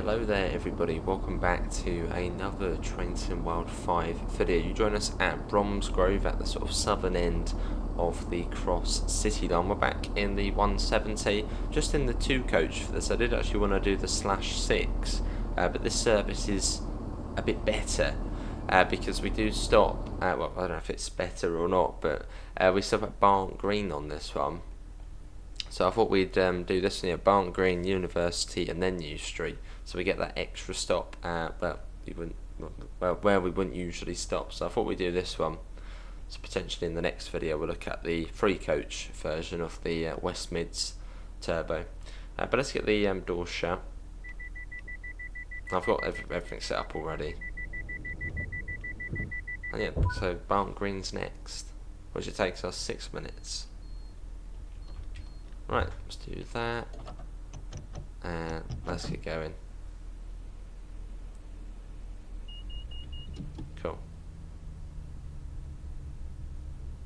Hello there everybody, welcome back to another Train Sim World 5 video. You join us at Bromsgrove at the sort of southern end of the Cross City line. We're back in the 170, just in the 2 coach for this. I did actually want to do the /6, but this service is a bit better because we do stop at, well, I don't know if it's better or not, but we stop at Barnt Green on this one. So I thought we'd do this near Barnt Green, University, and then New Street, so we get that extra stop where we wouldn't usually stop. So I thought we'd do this one. So potentially in the next video we'll look at the 3 coach version of the West Mids Turbo. But let's get the doors shut. I've got everything set up already. And yeah, so Barnt Green's next, which it takes us 6 minutes. Right, let's do that, and let's get going. Cool.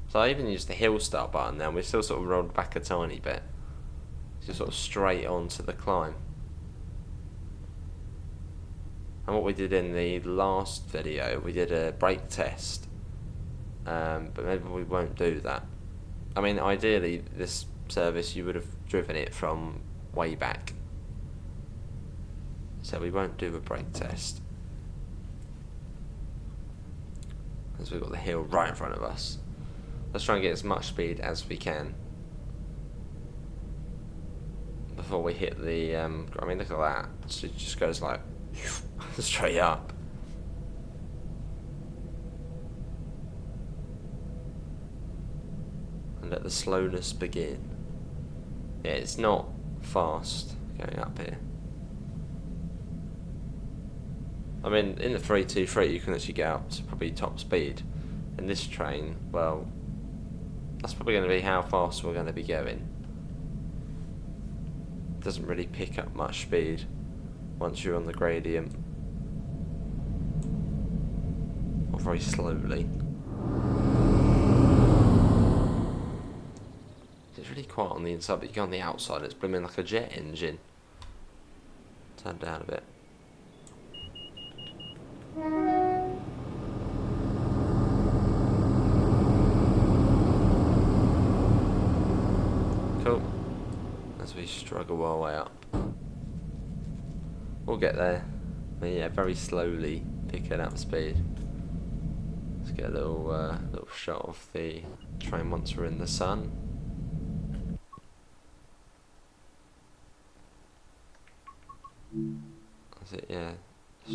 So I even used the hill start button now, we still sort of rolled back a tiny bit. Just sort of straight onto the climb. And what we did in the last video, we did a brake test, but maybe we won't do that. I mean, ideally this service you would have driven it from way back, so we won't do a brake test as we've got the hill right in front of us. Let's try and get as much speed as we can before we hit the I mean, look at that, it just goes like straight up. And let the slowness begin. Yeah, it's not fast going up here. I mean, in the 323 you can actually get up to probably top speed. In this train, well, that's probably going to be how fast we're going to be going. It doesn't really pick up much speed once you're on the gradient, or very slowly. It's really quiet on the inside, but you go on the outside, it's blooming like a jet engine. Turn down a bit. Cool. As we struggle our way up. We'll get there. But yeah, very slowly picking up speed. Let's get a little shot of the train once we're in the sun. As it, yeah,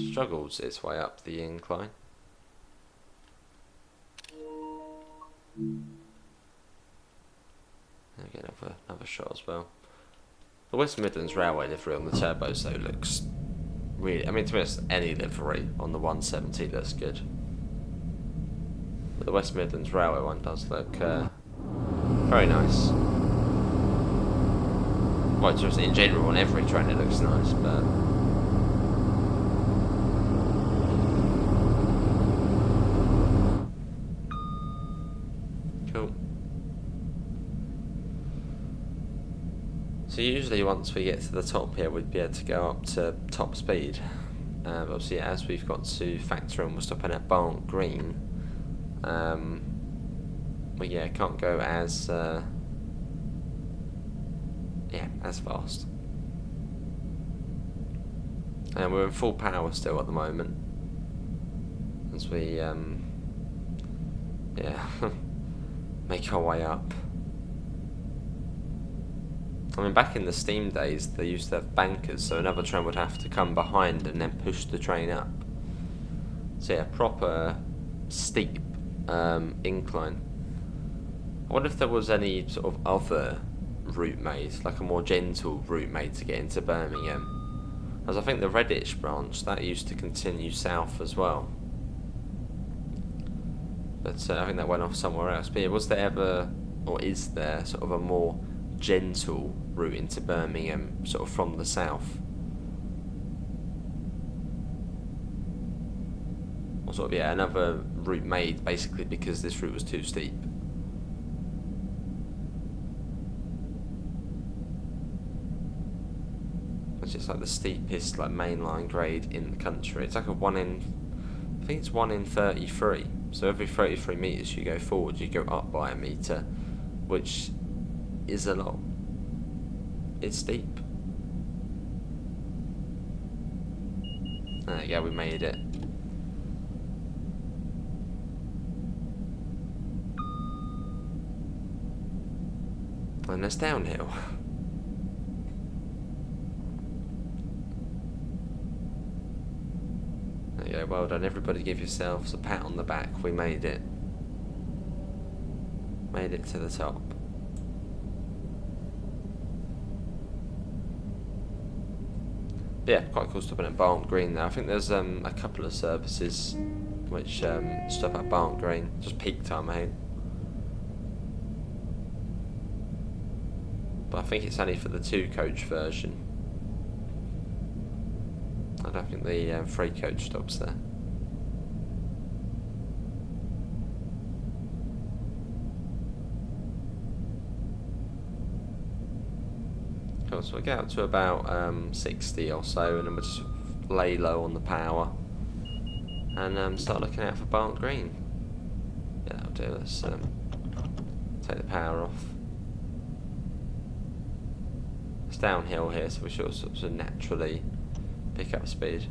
struggles its way up the incline. There we get another shot as well. The West Midlands Railway livery on the turbos though looks really, I mean, to be honest, any livery on the 170 looks good, but the West Midlands Railway one does look very nice. Well, just in general on every train it looks nice, but cool. So usually once we get to the top here we'd be able to go up to top speed. Obviously as we've got to factor in we're stopping at Barnt Green, we can't go as as fast. And we're in full power still at the moment as we make our way up. I mean, back in the steam days they used to have bankers, so another train would have to come behind and then push the train up. So yeah, proper steep incline. I wonder if there was any sort of other route made, like a more gentle route made to get into Birmingham, as I think the Redditch branch that used to continue south as well, but I think that went off somewhere else. But yeah, was there ever, or is there, sort of a more gentle route into Birmingham, sort of from the south, or sort of another route made basically because this route was too steep? It's just like the steepest like mainline grade in the country. It's like I think it's 1 in 33. So every 33 metres you go forward, you go up by a metre, which is a lot. It's steep. There you go, we made it. And it's downhill. There you go, well done. Everybody give yourselves a pat on the back. We made it. Made it to the top. But yeah, quite cool stopping at Barnt Green now. I think there's a couple of services which stop at Barnt Green. Just peak time, I think. But I think it's only for the 2-coach version. I don't think the 3-coach stops there. Cool, so we get up to about 60 or so, and then we'll just lay low on the power and start looking out for Barnt Green. Yeah, that'll do. Let's take the power off. It's downhill here, so we should sort of naturally pick up speed.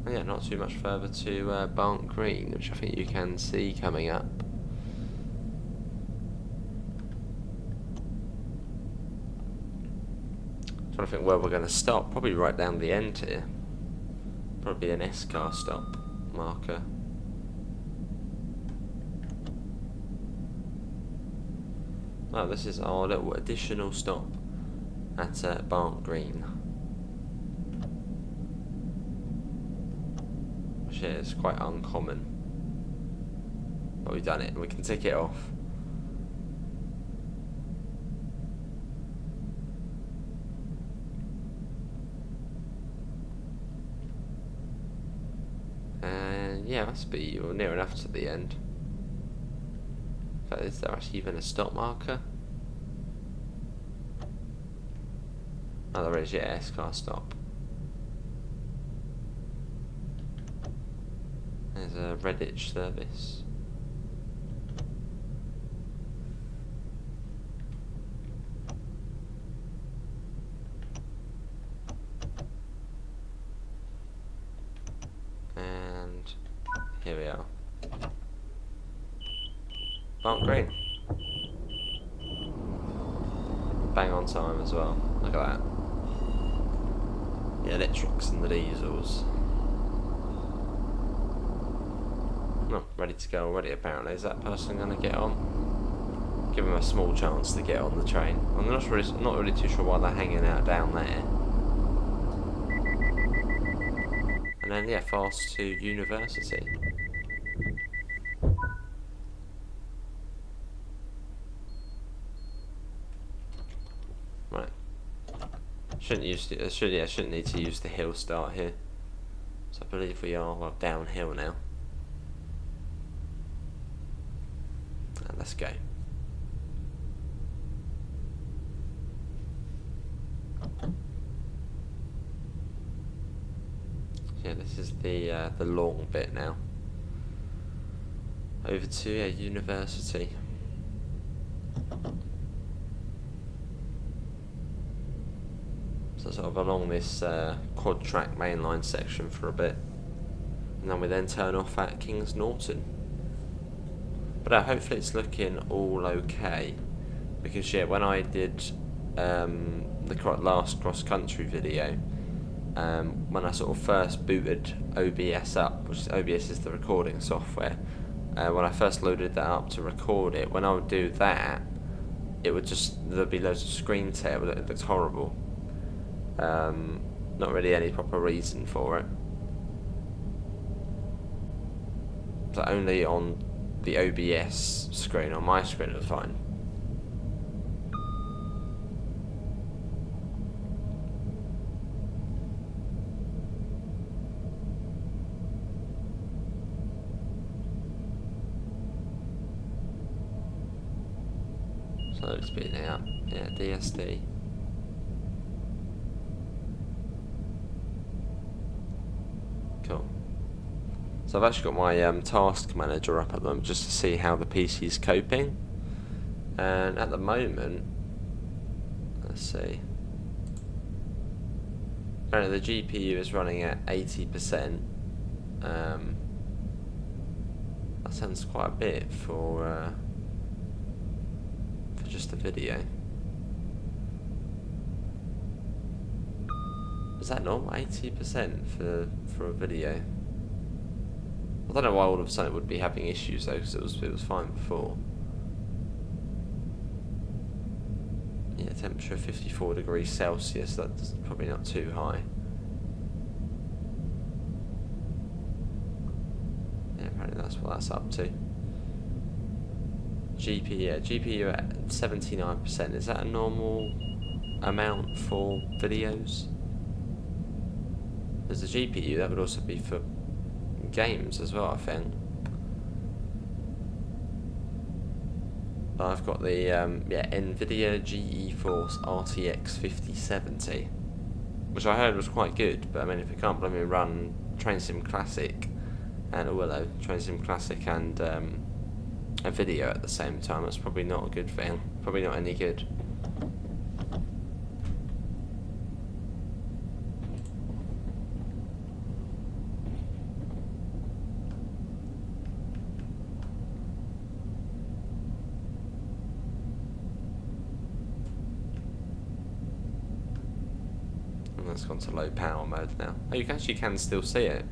And yeah, not too much further to Barnt Green, which I think you can see coming up. Trying to think where we're going to stop. Probably right down the end here. Probably an S-car stop marker. Oh, this is our little additional stop at Barnt Green, which is quite uncommon, but we've done it and we can tick it off. And yeah, must be near enough to the end. Is there actually even a stop marker? Oh, there is, yeah, S-car stop. There's a Redditch service. And here we are. Barnt Green. Bang on time as well. Look at that. The electrics and the diesels. Oh, ready to go already apparently. Is that person going to get on? Give him a small chance to get on the train. I'm not really too sure why they're hanging out down there. And then yeah, fast to university. Right. Shouldn't need to use the hill start here. So I believe we are downhill now. And let's go. Yeah, this is the long bit now. Over to university. So sort of along this quad track mainline section for a bit, and then we then turn off at Kings Norton. But hopefully it's looking all okay, because yeah, when I did the last cross country video, when I sort of first booted OBS up, which is OBS is the recording software, when I first loaded that up to record it, when I would do that, it would there'd be loads of screen tear. It looked horrible. Not really any proper reason for it. So only on the OBS screen, on my screen, it was fine. Slowly speeding up. Yeah, DSD. Cool. So I've actually got my task manager up at them just to see how the PC is coping. And at the moment, let's see. Apparently the GPU is running at 80%. That sounds quite a bit for just a video. Is that normal? 80% for a video? I don't know why all of a sudden it would be having issues though, because it was fine before. Yeah, temperature 54 degrees Celsius. That's probably not too high. Yeah, apparently that's what that's up to. GPU at 79%. Is that a normal amount for videos? There's a GPU, that would also be for games as well, I think. I've got the NVIDIA GeForce RTX 5070, which I heard was quite good, but I mean, if it can't let me run Train Sim Classic and Train Sim Classic and a video at the same time, that's probably not a good thing. Probably not any good. That's gone to low power mode now. Oh, you actually can still see it.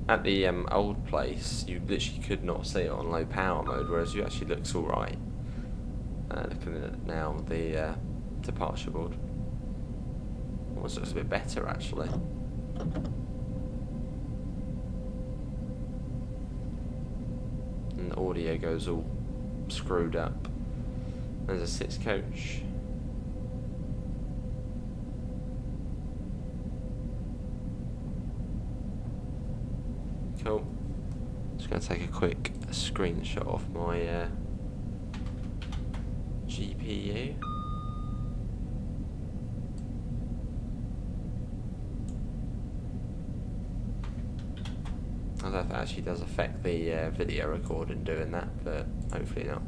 At the old place, you literally could not see it on low power mode, whereas it actually looks alright. Looking at it now, the departure board. Almost looks a bit better actually. And the audio goes all screwed up. There's a 6 coach. Cool. Just going to take a quick screenshot of my GPU. I don't know if it actually does affect the video recording doing that, but hopefully not.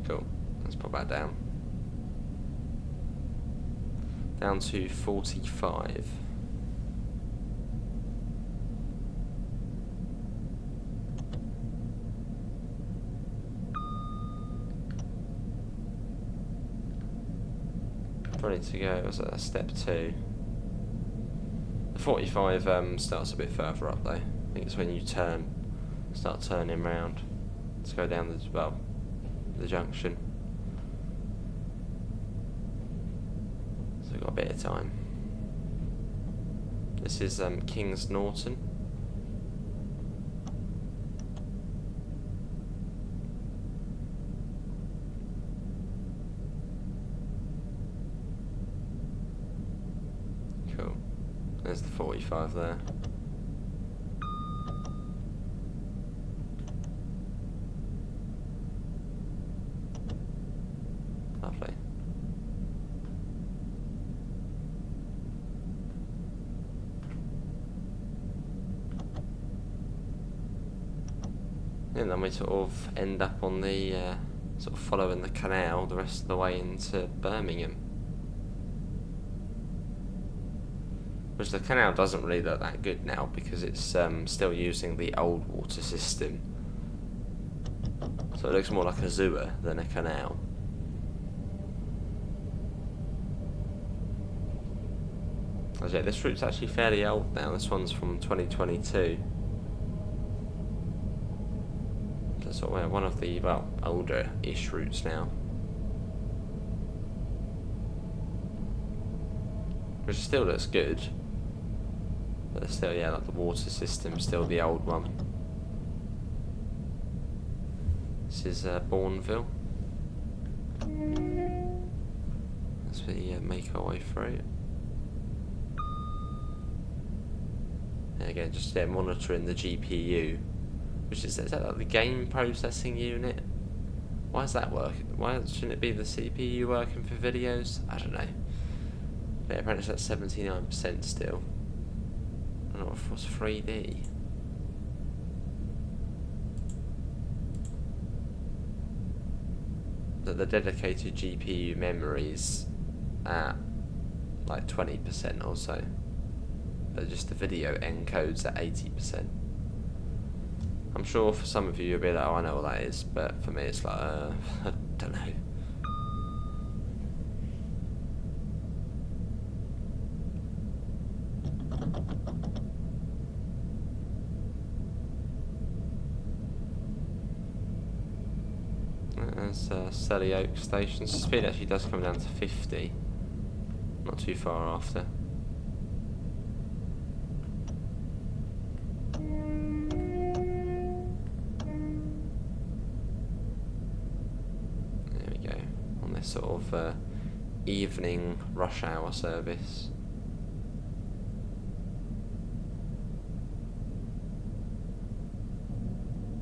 Cool. Let's pop that down. Down to 45. Ready to go. Was that step 2? The 45 starts a bit further up though. I think it's when you start turning round. Let's go down the junction. So we've got a bit of time. This is Kings Norton. Cool. There's the 45 there. Lovely. And then we sort of end up on the sort of following the canal the rest of the way into Birmingham. Which the canal doesn't really look that good now because it's still using the old water system. So it looks more like a sewer than a canal. As yeah, this route's actually fairly old now. This one's from 2022. So sort of one of the older-ish routes now. Which still looks good. But still, yeah, like the water system's still the old one. This is Bourneville. As we make our way through. And again, just monitoring the GPU, which is that like the game processing unit? Why does that work? Why shouldn't it be the CPU working for videos? I don't know. But apparently that's 79% still. I don't know what's 3D. That the dedicated GPU memories at like 20% or so, but just the video encodes at 80%. I'm sure for some of you you'll be like, oh, I know what that is, but for me it's like, I don't know. There's Selly Oak Station. So speed actually does come down to 50. Not too far after. There we go. On this sort of evening rush hour service.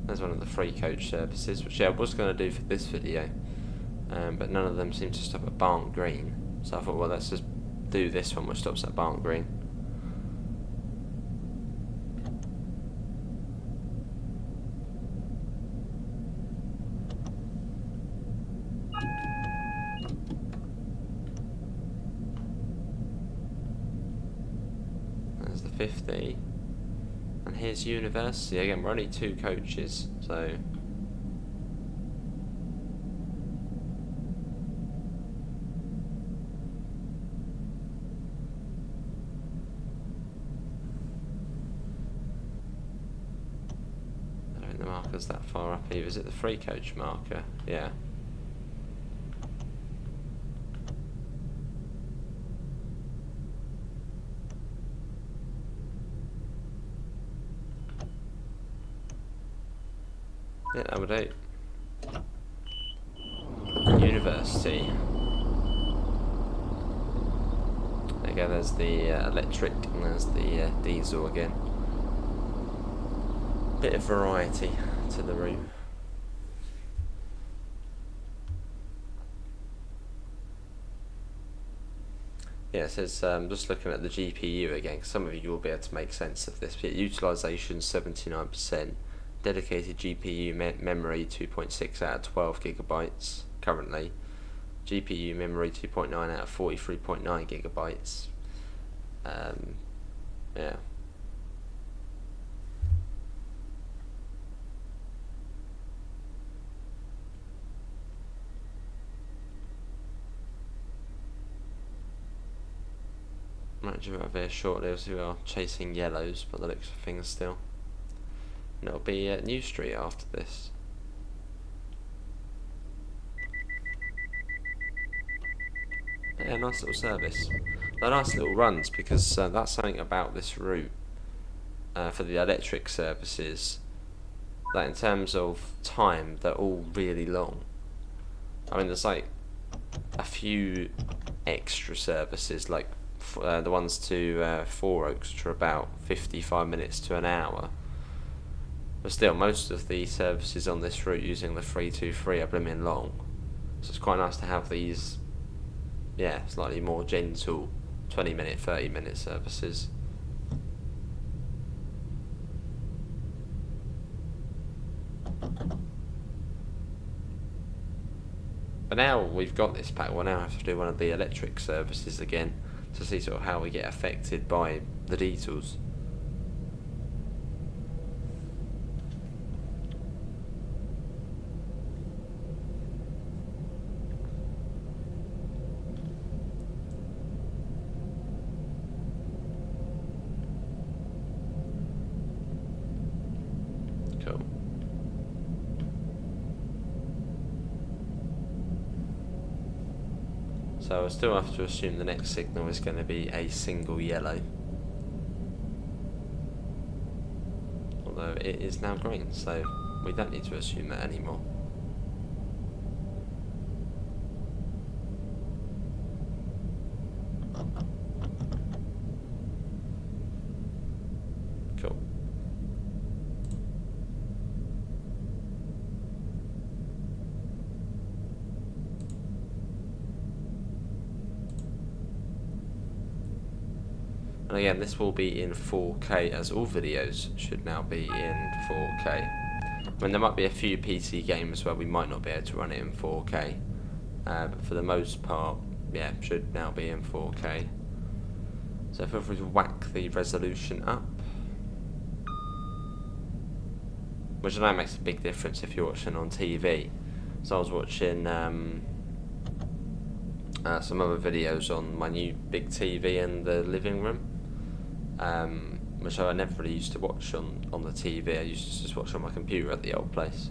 There's one of the free coach services, which I was going to do for this video, but none of them seem to stop at Barnt Green. So I thought, well, let's just do this one which stops at Barnt Green. There's the 50. And here's University. Again, we're only 2 coaches, so... I don't think the marker's that far up either. Is it the free coach marker? Yeah. Yeah, that would do. University. There you go, there's the electric and there's the diesel again. Bit of variety to the route. Yeah, it says, just looking at the GPU again, because some of you will be able to make sense of this. But utilisation 79%. Dedicated GPU memory 2.6 out of 12 gigabytes currently. GPU memory 2.9 out of 43.9 gigabytes. Yeah. Might do over here shortly as we are chasing yellows, but the looks of things still. And it'll be at New Street after this. Yeah, nice little service. They're nice little runs because that's something about this route for the electric services that in terms of time they're all really long. I mean, there's like a few extra services like the ones to Four Oaks, which are about 55 minutes to an hour. But still, most of the services on this route using the 323 are blooming long. So it's quite nice to have these, yeah, slightly more gentle 20-minute, 30-minute services. But now we've got this pack, we'll now have to do one of the electric services again to see sort of how we get affected by the diesels. Cool. So I still have to assume the next signal is going to be a single yellow. Although it is now green, so we don't need to assume that anymore. And again, this will be in 4K, as all videos should now be in 4K. I mean, there might be a few PC games where we might not be able to run it in 4K, but for the most part, yeah, should now be in 4K. So feel free to whack the resolution up, which I know makes a big difference if you're watching on TV. So I was watching some other videos on my new big TV in the living room, which I never really used to watch on the TV. I used to just watch on my computer at the old place.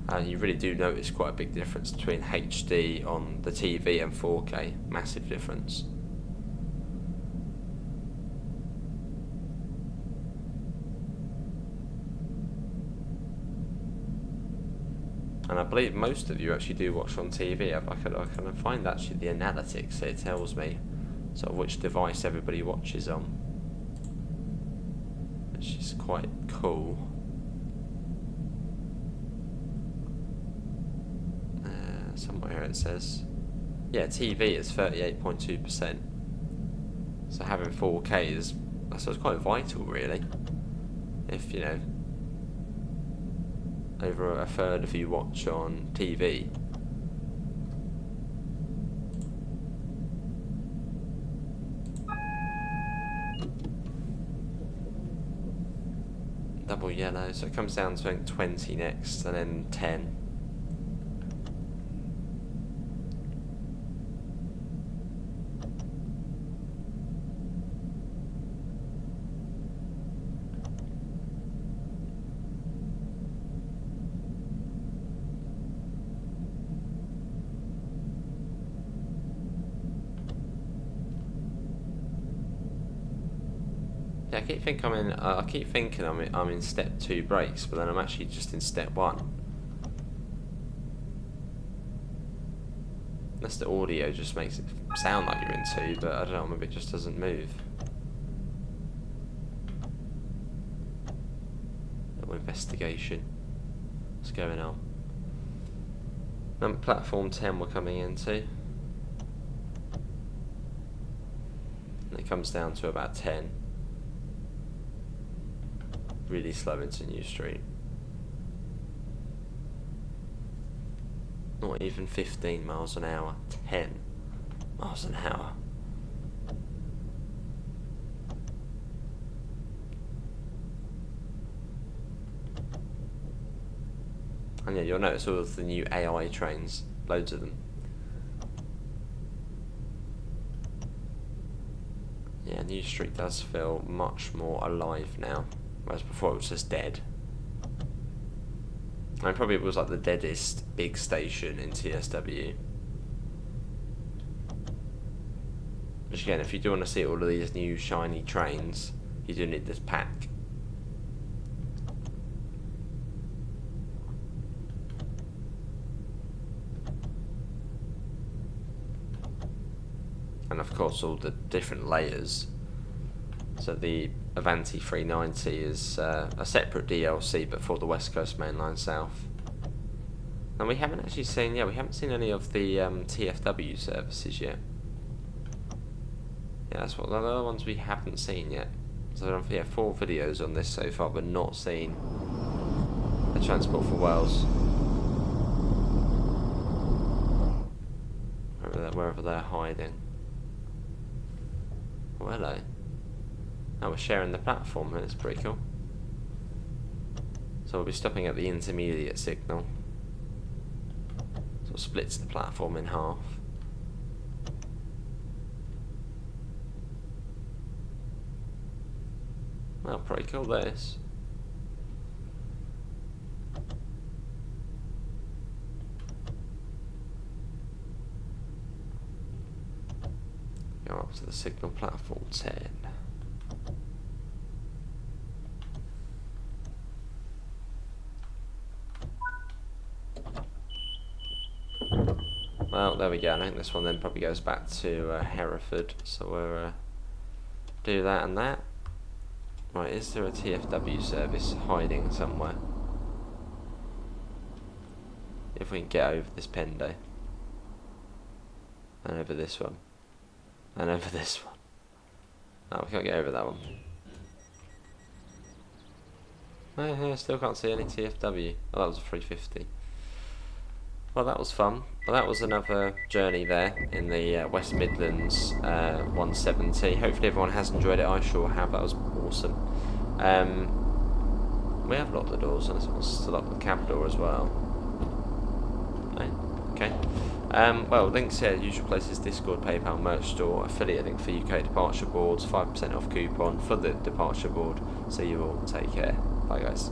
And you really do notice quite a big difference between HD on the TV and 4K. Massive difference. And I believe most of you actually do watch on TV. I can find actually the analytics. It tells me sort of which device everybody watches on, which is quite cool. Somewhere here it says, yeah, TV is 38.2%. So having 4K is, I suppose, quite vital, really. If you know, over a third of you watch on TV. Double yellow, so it comes down to 20 next, and then 10. Yeah, I keep thinking I'm in step 2 brakes, but then I'm actually just in step 1. Unless the audio just makes it sound like you're in 2, but I don't know, maybe it just doesn't move. Little investigation. What's going on? Platform 10 we're coming into. And it comes down to about 10. Really slow into New Street. Not even 15 miles an hour, 10 miles an hour. And yeah, you'll notice all of the new AI trains, loads of them. Yeah, New Street does feel much more alive now. Whereas before it was just dead. And probably it was like the deadest big station in TSW. Which again, if you do want to see all of these new shiny trains, you do need this pack. And of course all the different layers. So the Avanti 390 is a separate DLC, but for the West Coast Mainline South. And we haven't actually seen, we haven't seen any of the TFW services yet. Yeah, that's what the other ones we haven't seen yet. So yeah, 4 videos on this so far, but not seen the Transport for Wales. Wherever they're hiding. Oh, hello. Oh, we're sharing the platform, that's pretty cool. So we'll be stopping at the intermediate signal. So it splits the platform in half. Well, pretty cool this. Go up to the signal platform 10. Well, there we go. I think this one then probably goes back to Hereford, so we'll do that and that. Right, is there a TFW service hiding somewhere? If we can get over this Pendo. And over this one. And over this one. Oh, we can't get over that one. I still can't see any TFW. Oh, that was a 350. Well, that was fun. Well, that was another journey there in the West Midlands 170. Hopefully everyone has enjoyed it. I sure have. That was awesome. We have locked the doors, and it's to lock the cab door as well. Okay. Well, links here, usual places: Discord, PayPal, merch store, affiliate link for UK departure boards, 5% off coupon for the departure board. See you all. Take care. Bye, guys.